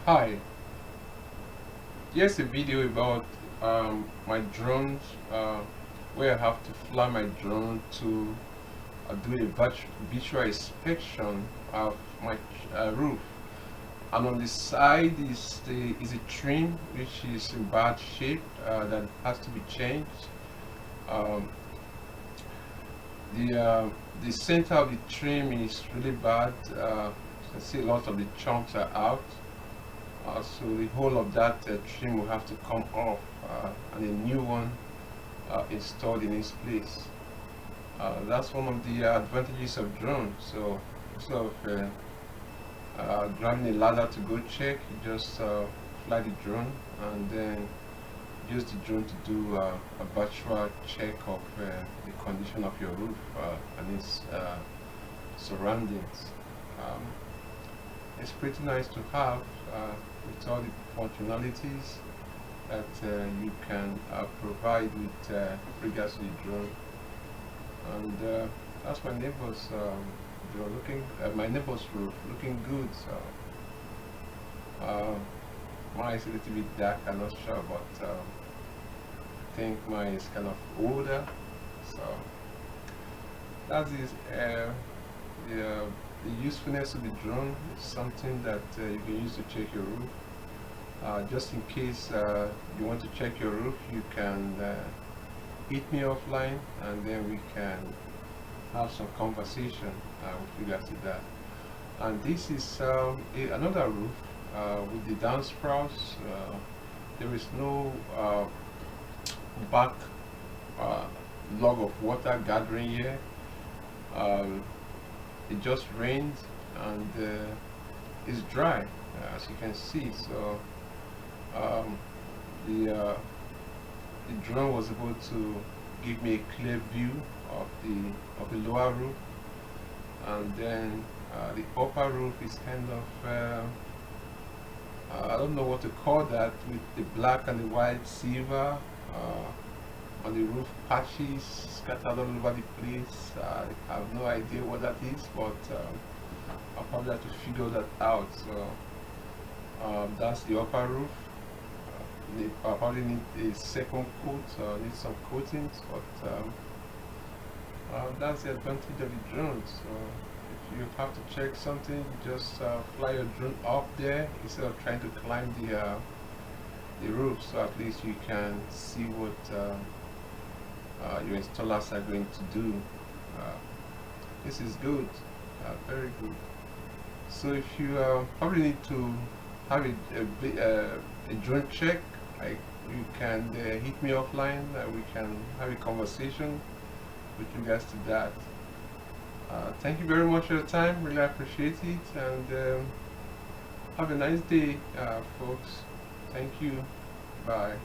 Hi, here's a video about my drones where I have to fly my drone to do a visual inspection of my roof. And on the side is a trim which is in bad shape that has to be changed. Um, the uh, the center of the trim is really bad. You can see a lot of the chunks are out. So the whole of that trim will have to come off and a new one installed in its place. That's one of the advantages of drones. So instead of grabbing a ladder to go check, you just fly the drone and then use the drone to do a virtual check of the condition of your roof and its surroundings. Um, it's pretty nice to have with all the functionalities that you can provide with regards to the drone. And that's my neighbor's drone looking. My neighbor's roof looking good. So mine is a little bit dark. I'm not sure, but I think mine is kind of older. So that is the usefulness of the drone is something that you can use to check your roof. Just in case you want to check your roof, you can hit me offline and then we can have some conversation with regards to that. And this is another roof with the downsprouts. There is no back log of water gathering here. Um, it just rains and it's dry, as you can see. So um, the drone was able to give me a clear view of the lower roof, and then the upper roof is kind of I don't know what to call that, with the black and the white silver on the roof patches scattered all over the place. I have no idea what that is, but I'll probably have to figure that out. So that's the upper roof. I probably need a second coat, need some coatings, but that's the advantage of the drone. So if you have to check something, you just fly your drone up there instead of trying to climb the roof. So at least you can see what your installers are going to do. This is good, very good. So if you probably need to have a drone check, you can hit me offline. We can have a conversation with regards to that. Thank you very much for your time. Really appreciate it, and have a nice day, folks. Thank you. Bye.